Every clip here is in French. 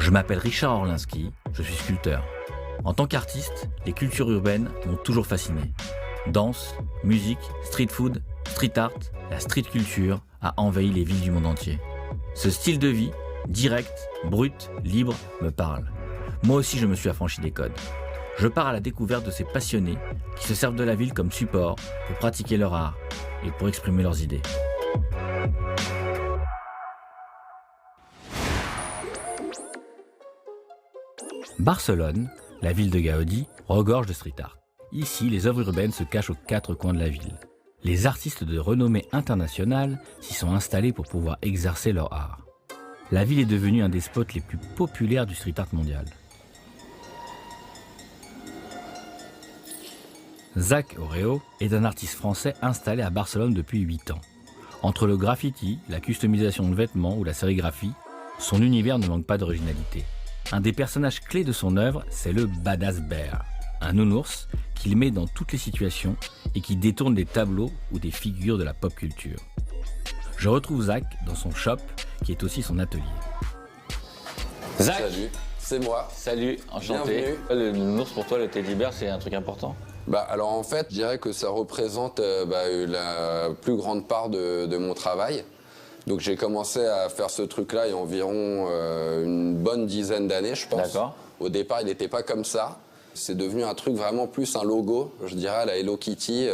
Je m'appelle Richard Orlinski, je suis sculpteur. En tant qu'artiste, les cultures urbaines m'ont toujours fasciné. Danse, musique, street food, street art, la street culture a envahi les villes du monde entier. Ce style de vie, direct, brut, libre, me parle. Moi aussi je me suis affranchi des codes. Je pars à la découverte de ces passionnés qui se servent de la ville comme support pour pratiquer leur art et pour exprimer leurs idées. Barcelone, la ville de Gaudi, regorge de street art. Ici, les œuvres urbaines se cachent aux quatre coins de la ville. Les artistes de renommée internationale s'y sont installés pour pouvoir exercer leur art. La ville est devenue un des spots les plus populaires du street art mondial. Zach Oreo est un artiste français installé à Barcelone depuis 8 ans. Entre le graffiti, la customisation de vêtements ou la sérigraphie, son univers ne manque pas d'originalité. Un des personnages clés de son œuvre, c'est le Badass Bear, un nounours qu'il met dans toutes les situations et qui détourne des tableaux ou des figures de la pop culture. Je retrouve Zach dans son shop, qui est aussi son atelier. Zach, salut, c'est moi. Salut, enchanté. Bienvenue. Le nounours pour toi, le teddy bear, c'est un truc important? Alors en fait, je dirais que ça représente la plus grande part de mon travail. Donc j'ai commencé à faire ce truc-là il y a environ une bonne dizaine d'années, je pense. D'accord. Au départ, il n'était pas comme ça. C'est devenu un truc vraiment plus un logo, je dirais, à la Hello Kitty.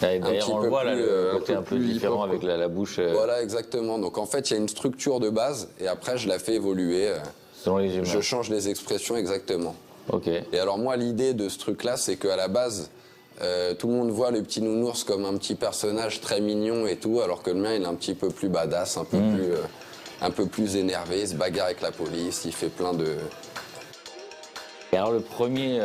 D'ailleurs, on le voit, là, le côté un peu différent avec la bouche. Voilà, exactement. Donc en fait, il y a une structure de base et après, je la fais évoluer. Selon les humains. Je change les expressions exactement. Ok. Et alors moi, l'idée de ce truc-là, c'est qu'à la base, tout le monde voit le petit nounours comme un petit personnage très mignon et tout, alors que le mien, il est un petit peu plus badass, un peu plus énervé, il se bagarre avec la police, il fait plein de... Et alors le premier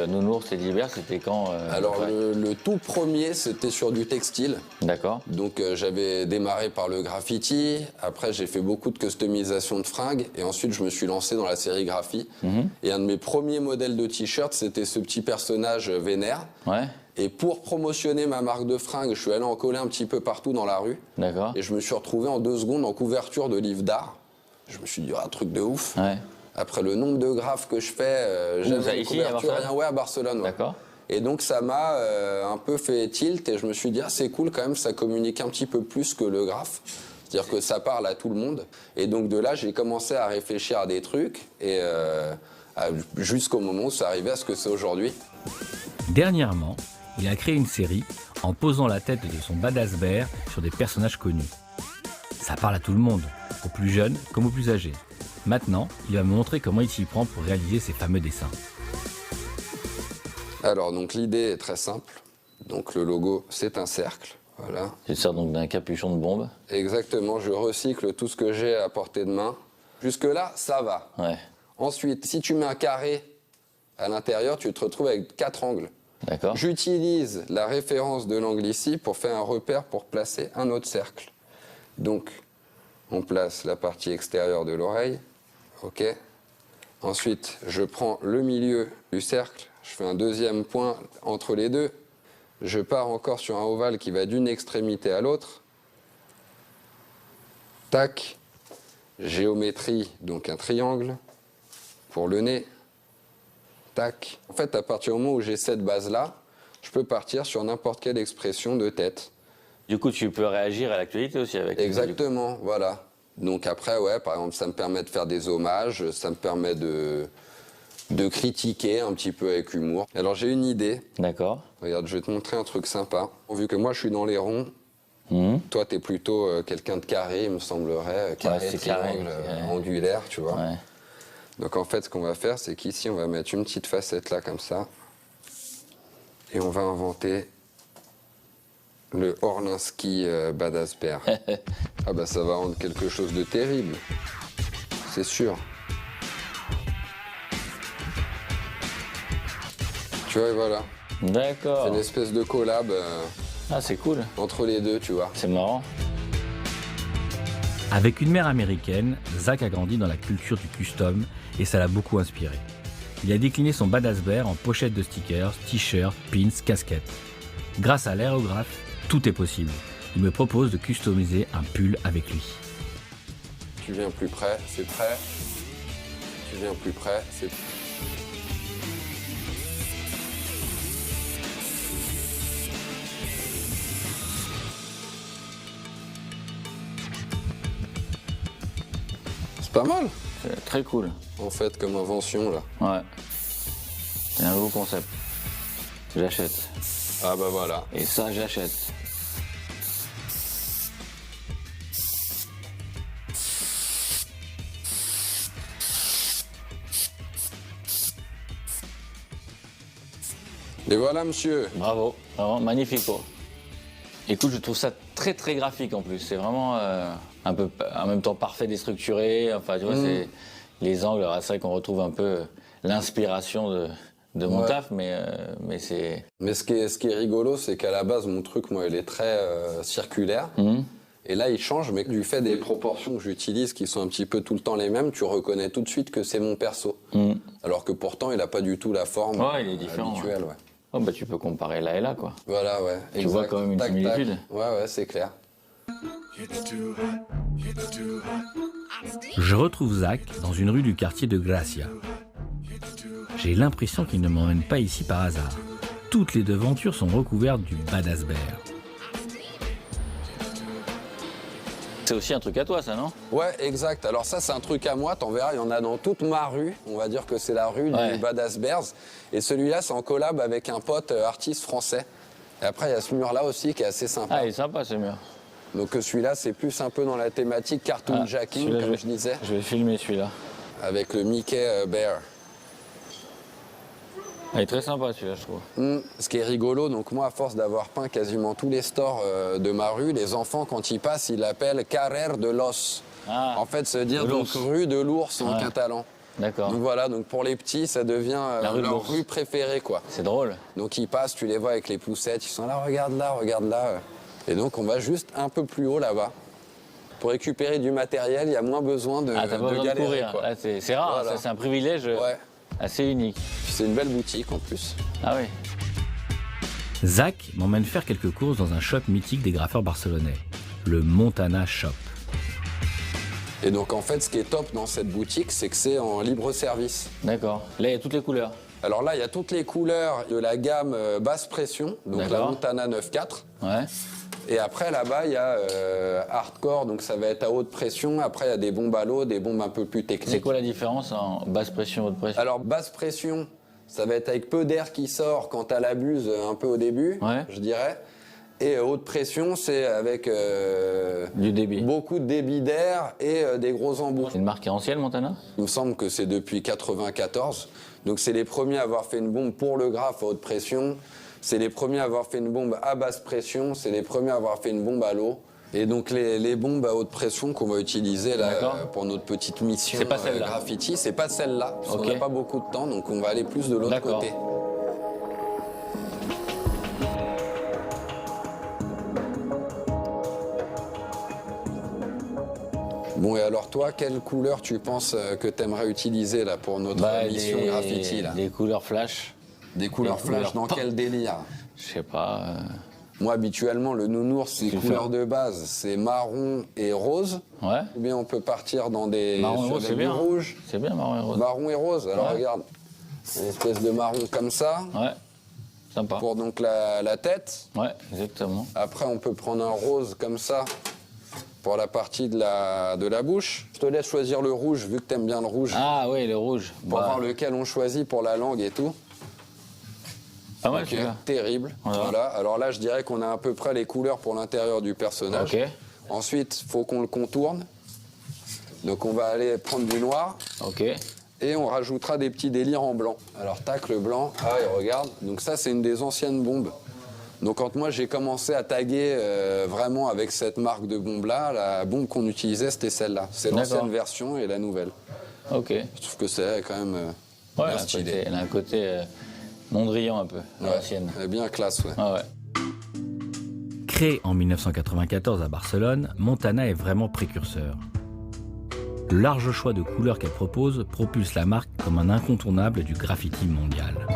nounours teddy bear, c'était quand Alors le tout premier, c'était sur du textile. D'accord. Donc j'avais démarré par le graffiti, après j'ai fait beaucoup de customisation de fringues, et ensuite je me suis lancé dans la sérigraphie. Et un de mes premiers modèles de t-shirt, c'était ce petit personnage vénère. Ouais. Et pour promotionner ma marque de fringues, je suis allé en coller un petit peu partout dans la rue. D'accord. Et je me suis retrouvé en 2 secondes en couverture de livres d'art. Je me suis dit, un truc de ouf. Ouais. Après le nombre de graphes que je fais, j'avais une ici, à couverture, Barcelone? ouais, à Barcelone. Ouais. D'accord. Et donc ça m'a un peu fait tilt et je me suis dit, c'est cool quand même, ça communique un petit peu plus que le graphe. C'est-à-dire que ça parle à tout le monde. Et donc de là, j'ai commencé à réfléchir à des trucs et jusqu'au moment où ça arrivait à ce que c'est aujourd'hui. Dernièrement, il a créé une série en posant la tête de son Badass Bear sur des personnages connus. Ça parle à tout le monde, aux plus jeunes comme aux plus âgés. Maintenant, il va me montrer comment il s'y prend pour réaliser ces fameux dessins. Alors donc l'idée est très simple. Donc le logo, c'est un cercle. Voilà. C'est ça, donc d'un capuchon de bombe. Exactement, je recycle tout ce que j'ai à portée de main. Jusque-là, ça va. Ouais. Ensuite, si tu mets un carré à l'intérieur, tu te retrouves avec 4 angles. D'accord. J'utilise la référence de l'angle ici pour faire un repère pour placer un autre cercle. Donc, on place la partie extérieure de l'oreille. OK. Ensuite, je prends le milieu du cercle. Je fais un deuxième point entre les deux. Je pars encore sur un ovale qui va d'une extrémité à l'autre. Tac. Géométrie, donc un triangle pour le nez. Tac. En fait, à partir du moment où j'ai cette base-là, je peux partir sur n'importe quelle expression de tête. Du coup, tu peux réagir à l'actualité aussi avec. Exactement, voilà. Donc après, ouais, par exemple, ça me permet de faire des hommages, ça me permet de critiquer un petit peu avec humour. Alors j'ai une idée. D'accord. Regarde, je vais te montrer un truc sympa. Vu que moi, je suis dans les ronds, toi, t'es plutôt quelqu'un de carré, il me semblerait. Carré, c'est triangle, carré. angulaire, tu vois. Ouais. Donc en fait, ce qu'on va faire, c'est qu'ici, on va mettre une petite facette là, comme ça. Et on va inventer le Orlinski Badass Bear. Ah bah ça va rendre quelque chose de terrible. C'est sûr. Tu vois, et voilà. D'accord. C'est une espèce de collab Ah, c'est cool. entre les deux, tu vois. C'est marrant. Avec une mère américaine, Zach a grandi dans la culture du custom et ça l'a beaucoup inspiré. Il a décliné son Badass Bear en pochette de stickers, t-shirts, pins, casquettes. Grâce à l'aérographe, tout est possible. Il me propose de customiser un pull avec lui. Tu viens plus près, c'est prêt. Je viens plus près. C'est pas mal, C'est très cool. en fait, comme invention, là. Ouais. C'est un nouveau concept. J'achète. Ah bah voilà. Et ça, j'achète. Et voilà, monsieur. Bravo. Vraiment magnifique, quoi. Écoute, je trouve ça très très graphique en plus. C'est vraiment un peu en même temps parfait déstructuré. Enfin, tu vois, c'est les angles. Alors, c'est vrai qu'on retrouve un peu l'inspiration de mon taf, mais c'est. Mais ce qui est rigolo, c'est qu'à la base, mon truc, moi, il est très circulaire. Et là, il change, mais du fait des proportions que j'utilise, qui sont un petit peu tout le temps les mêmes, tu reconnais tout de suite que c'est mon perso. Alors que pourtant, il n'a pas du tout la forme Ouais, il est différent, habituelle. Ouais. Oh, bah, tu peux comparer là et là, quoi. Voilà, ouais. Tu vois quand même une similitude. Ouais, c'est clair. Je retrouve Zach dans une rue du quartier de Gracia. J'ai l'impression qu'il ne m'emmène pas ici par hasard. Toutes les devantures sont recouvertes du badass bear. C'est aussi un truc à toi, ça, non? Ouais, exact. Alors ça, c'est un truc à moi. T'en verras, il y en a dans toute ma rue. On va dire que c'est la rue du Badass Bears. Et celui-là, c'est en collab avec un pote artiste français. Et après, il y a ce mur-là aussi qui est assez sympa. Ah, il est sympa, ce mur. Donc celui-là, c'est plus un peu dans la thématique cartoon jacking, comme je disais. Je vais filmer celui-là. Avec le Mickey Bear. Ah, il est très sympa, celui-là, je trouve. Ce qui est rigolo, donc moi, à force d'avoir peint quasiment tous les stores de ma rue, les enfants, quand ils passent, ils l'appellent Carrer de l'os. Ah, en fait, ça veut dire donc rue de l'ours en catalan. D'accord. Donc voilà, donc pour les petits, ça devient leur rue préférée, quoi. C'est drôle. Donc ils passent, tu les vois avec les poussettes, ils sont là, regarde là, regarde là. Et donc on va juste un peu plus haut là-bas. Pour récupérer du matériel, il y a moins besoin de, Ah, t'as pas besoin de galérer, courir. quoi. Là, c'est rare, Voilà. ça, c'est un privilège assez unique. Puis c'est une belle boutique en plus. Ah oui. Zach m'emmène faire quelques courses dans un shop mythique des graffeurs barcelonais, le Montana Shop. Et donc en fait, ce qui est top dans cette boutique, c'est que c'est en libre service. D'accord. Là, il y a toutes les couleurs. Alors là, il y a toutes les couleurs de la gamme basse pression, donc la Montana 9.4. Ouais. Et après, là-bas, il y a hardcore, donc ça va être à haute pression. Après, il y a des bombes à l'eau, des bombes un peu plus techniques. C'est quoi la différence en basse pression, haute pression? Alors, basse pression, ça va être avec peu d'air qui sort quand elle abuse un peu au début, je dirais. Et haute pression, c'est avec du débit. Beaucoup de débit d'air et des gros embouts. C'est une marque qui est ancienne, Montana? Il me semble que c'est depuis 94. Donc, c'est les premiers à avoir fait une bombe pour le graphe à haute pression. C'est les premiers à avoir fait une bombe à basse pression, c'est les premiers à avoir fait une bombe à l'eau. Et donc les bombes à haute pression qu'on va utiliser là pour notre petite mission graffiti, c'est pas celle-là, parce qu'on n'a pas beaucoup de temps, donc on va aller plus de l'autre côté. Bon, et alors toi, quelle couleur tu penses que tu aimerais utiliser là pour notre mission graffiti là? Des couleurs flash. Des couleurs flash, dans quel délire? Je sais pas. Moi, habituellement, le nounours, ses couleurs de base, c'est marron et rose. Ouais. Ou bien on peut partir dans des... Marron et rose, c'est bien. Rouge. C'est bien, marron et rose. Marron et rose. Alors regarde, une espèce de marron comme ça. Ouais, sympa. Pour donc la tête. Ouais, exactement. Après, on peut prendre un rose comme ça pour la partie de la bouche. Je te laisse choisir le rouge, vu que t'aimes bien le rouge. Ah oui, le rouge. Pour voir lequel on choisit pour la langue et tout. Pas mal, celui-là. Terrible. Voilà. Alors là, je dirais qu'on a à peu près les couleurs pour l'intérieur du personnage. Ok. Ensuite, il faut qu'on le contourne. Donc on va aller prendre du noir. Ok. Et on rajoutera des petits délires en blanc. Alors tac, le blanc. Ah, et regarde. Donc ça, c'est une des anciennes bombes. Donc quand moi, j'ai commencé à taguer vraiment avec cette marque de bombe-là, la bombe qu'on utilisait, c'était celle-là. C'est l'ancienne version et la nouvelle. Ok. Je trouve que c'est quand même bien stylé. Elle a un côté Mondrian un peu, l'ancienne. Elle est bien classe, ouais. Ah ouais. Créé en 1994 à Barcelone, Montana est vraiment précurseur. Le large choix de couleurs qu'elle propose propulse la marque comme un incontournable du graffiti mondial.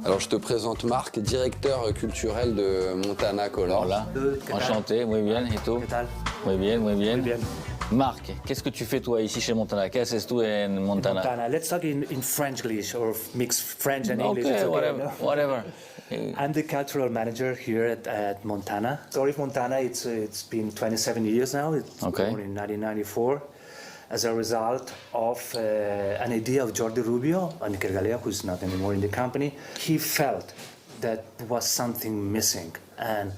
Alors je te présente Marc, directeur culturel de Montana Color. Hola, enchanté, muy bien, et toi? ¿Qué tal? Muy bien, muy bien. Muy bien. Marc, qu'est-ce que tu fais toi ici chez Montana? Qu'est-ce que tu fais en Montana? Montana. Let's talk in French English or mix French and English. Okay, It's whatever, no? whatever. I'm the cultural manager here at Montana. Story of Montana, it's been 27 years now. It's Okay. born in 1994 as a result of an idea of Jordi Rubio, Anikel Galea, who's not anymore in the company. He felt that there was something missing, and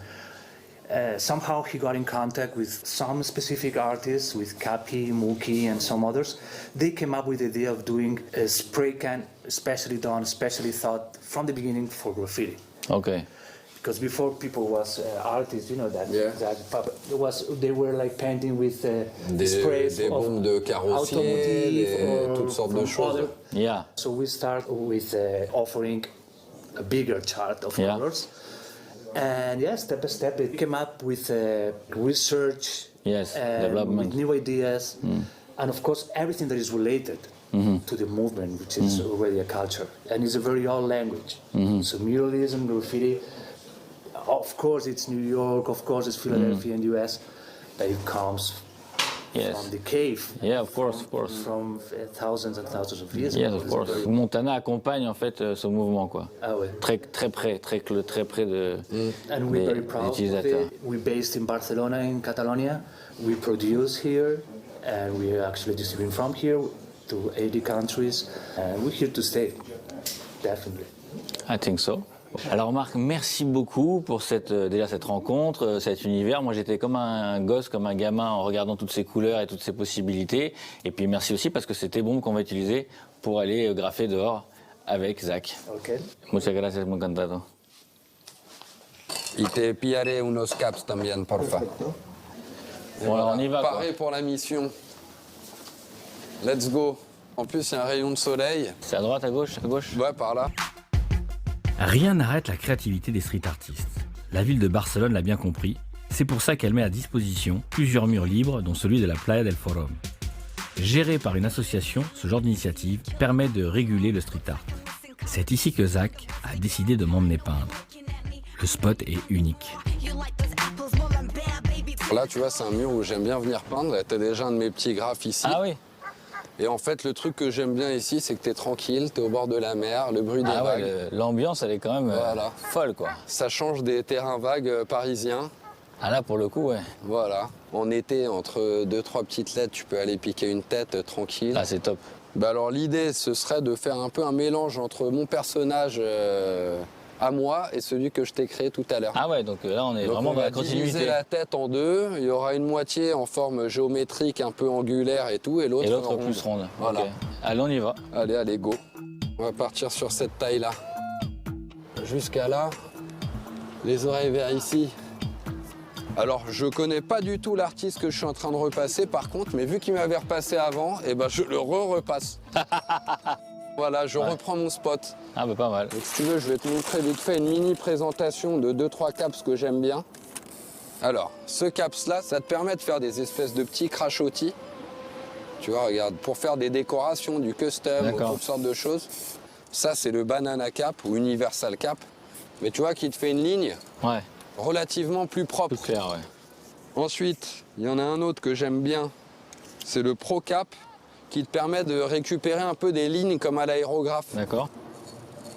somehow he got in contact with some specific artists, with Capi, Mookie, and some others. They came up with the idea of doing a spray can, especially thought from the beginning for graffiti. Okay. Because before people was artists, you know that. Yeah. They were like painting with sprays des of bombes de carrossier, toutes sortes de choses. other. Yeah. So we start with offering a bigger chart of Yeah. colors. And yeah, step by step, they came up with research, Yes, and development. with new ideas, and of course everything that is related to the movement, which is already a culture, and it's a very old language. So muralism, graffiti, of course it's New York, of course it's Philadelphia and US, but it comes Yes. from the cave. Yeah, of course, of course. From thousands and thousands of years. Yes, ago. of It's course. very- Montana accompagne en fait ce mouvement quoi. Ah ouais. Très près, très près de. And we're des very proud of utilisateurs. it. We're based in Barcelona, in Catalonia. We produce here, and we are actually distributing from here to 80 countries. And we're here to stay, definitely. I think so. Alors Marc, merci beaucoup pour déjà cette rencontre, cet univers. Moi j'étais comme un gosse, comme un gamin en regardant toutes ces couleurs et toutes ces possibilités. Et puis merci aussi parce que c'est tes bombes qu'on va utiliser pour aller graffer dehors avec Zach. Okay. Muchas gracias, muy encantado. Y te pillaré unos caps también, porfa. Bon alors on y va quoi. Pareil pour la mission. Let's go. En plus, il y a un rayon de soleil. C'est à droite, à gauche, à gauche. Ouais, par là. Rien n'arrête la créativité des street artistes. La ville de Barcelone l'a bien compris, c'est pour ça qu'elle met à disposition plusieurs murs libres, dont celui de la Playa del Forum. Géré par une association, ce genre d'initiative permet de réguler le street art. C'est ici que Zach a décidé de m'emmener peindre. Le spot est unique. Là, tu vois, c'est un mur où j'aime bien venir peindre. T'as déjà un de mes petits graphes ici. Ah oui. Et en fait, le truc que j'aime bien ici, c'est que t'es tranquille, t'es au bord de la mer, le bruit des Ah vagues. ouais, l'ambiance elle est quand même Voilà. folle quoi. Ça change des terrains vagues parisiens. Ah là pour le coup ouais. Voilà. En été, entre 2-3 petites lettres, tu peux aller piquer une tête tranquille. Ah c'est top. Bah alors l'idée, ce serait de faire un peu un mélange entre mon personnage à moi et celui que je t'ai créé tout à l'heure. Ah ouais, donc là on est Donc vraiment on dans va la diviser continuité. la tête en deux. Il y aura une moitié en forme géométrique, un peu angulaire et tout, et Et l'autre l'autre ronde. plus ronde. Voilà. Ok. Allez, on y va. Allez, go. On va partir sur cette taille-là. Jusqu'à là. Les oreilles vers ici. Alors, je connais pas du tout l'artiste que je suis en train de repasser, par contre, mais vu qu'il m'avait repassé avant, eh ben, je le repasse. Voilà, je reprends mon spot. Ah bah pas mal. Donc, si tu veux, je vais te montrer vite fait une mini présentation de 2-3 caps que j'aime bien. Alors, ce caps-là, ça te permet de faire des espèces de petits crachotis. Tu vois, regarde, pour faire des décorations, du custom, ou D'accord. toutes sortes de choses. Ça, c'est le banana cap ou universal cap. Mais tu vois qu'il te fait une ligne Ouais, relativement plus propre. tout clair, ouais. Ensuite, il y en a un autre que j'aime bien. C'est le pro cap qui te permet de récupérer un peu des lignes comme à l'aérographe. D'accord.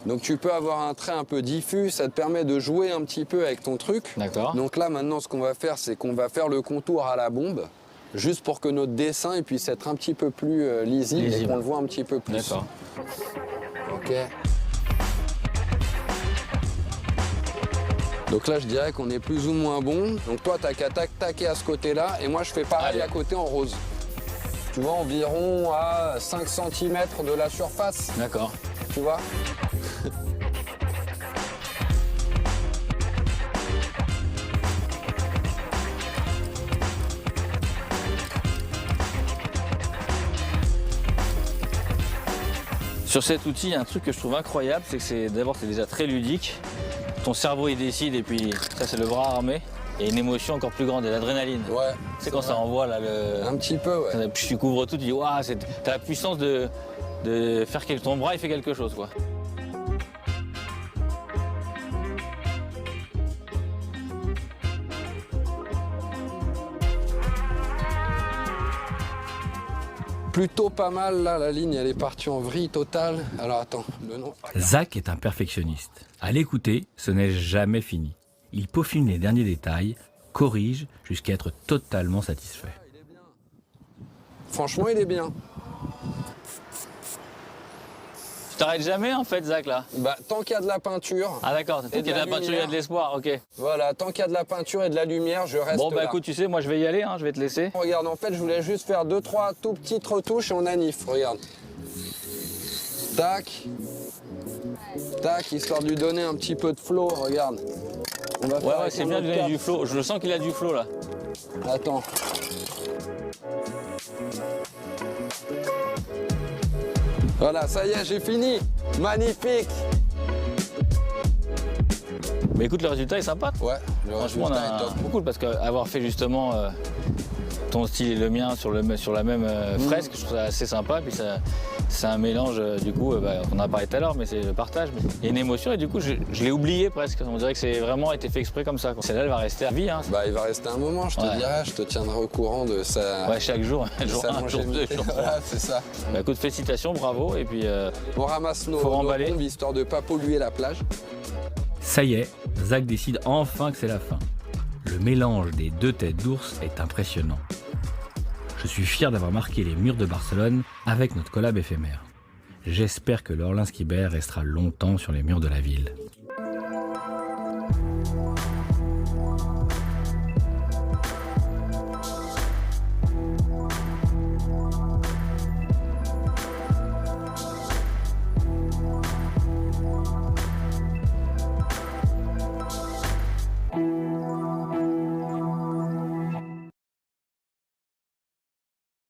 Donc tu peux avoir un trait un peu diffus, ça te permet de jouer un petit peu avec ton truc. D'accord. Donc là maintenant ce qu'on va faire, c'est qu'on va faire le contour à la bombe, juste pour que notre dessin il puisse être un petit peu plus lisible et Lisible. qu'on le voit un petit peu plus. D'accord. Ok. Donc là je dirais qu'on est plus ou moins bon. Donc toi t'as qu'à taquer à ce côté-là et moi je fais pareil Allez. à côté en rose. Tu vois environ à 5 cm de la surface, D'accord. tu vois. Sur cet outil, il y a un truc que je trouve incroyable, c'est que c'est déjà très ludique. Ton cerveau il décide et puis ça c'est le bras armé. Et une émotion encore plus grande, et l'adrénaline. Ouais. C'est quand ça envoie là Un petit peu, ouais. Tu couvres tout, tu dis waouh, t'as la puissance de faire quelque ton bras il fait quelque chose quoi. plutôt pas mal, là, la ligne, elle est partie en vrille totale. Alors attends, le nom... Zach est un perfectionniste. À l'écouter, ce n'est jamais fini. Il peaufine les derniers détails, corrige jusqu'à être totalement satisfait. Franchement, il est bien. Tu t'arrêtes jamais en fait, Zach, là? Bah, tant qu'il y a de la peinture... Ah d'accord, tant qu'il y a de la peinture, il y a de l'espoir, ok. Voilà, tant qu'il y a de la peinture et de la lumière, je reste Bon bah là. écoute, tu sais, moi je vais y aller, hein, je vais te laisser. Regarde, en fait, je voulais juste faire 2-3 tout petites retouches et on anif. Regarde. Tac. Tac, histoire de lui donner un petit peu de flow, regarde. On va faire Ouais, avec c'est un bien de autre donner cap. du flow. Je le sens qu'il a du flow là. Attends. Voilà, ça y est, j'ai fini. Magnifique. Mais écoute, le résultat est sympa. Ouais, le Franchement, on résultat est a top. beaucoup parce qu'avoir fait justement ton style et le mien sur la même fresque, je trouve ça assez sympa. Puis c'est un mélange, du coup, on en a parlé tout à l'heure, mais c'est le partage. Mais il y a une émotion et du coup, je l'ai oublié presque. On dirait que c'est vraiment été fait exprès comme ça, quoi. Celle-là, elle va rester à vie. Hein. Bah, il va rester un moment, je te Ouais. dirai, je te tiendrai au courant de sa... Ouais, chaque jour, de jour sa 1, jour 2, longévité. jour 3. Voilà, c'est ça. Bah, écoute, félicitations, bravo. Et puis, On ramasse nos Faut remballer. bombes, histoire de pas polluer la plage. Ça y est, Zach décide enfin que c'est la fin. Le mélange des deux têtes d'ours est impressionnant. Je suis fier d'avoir marqué les murs de Barcelone avec notre collab éphémère. J'espère que l'Orlinski Bear restera longtemps sur les murs de la ville.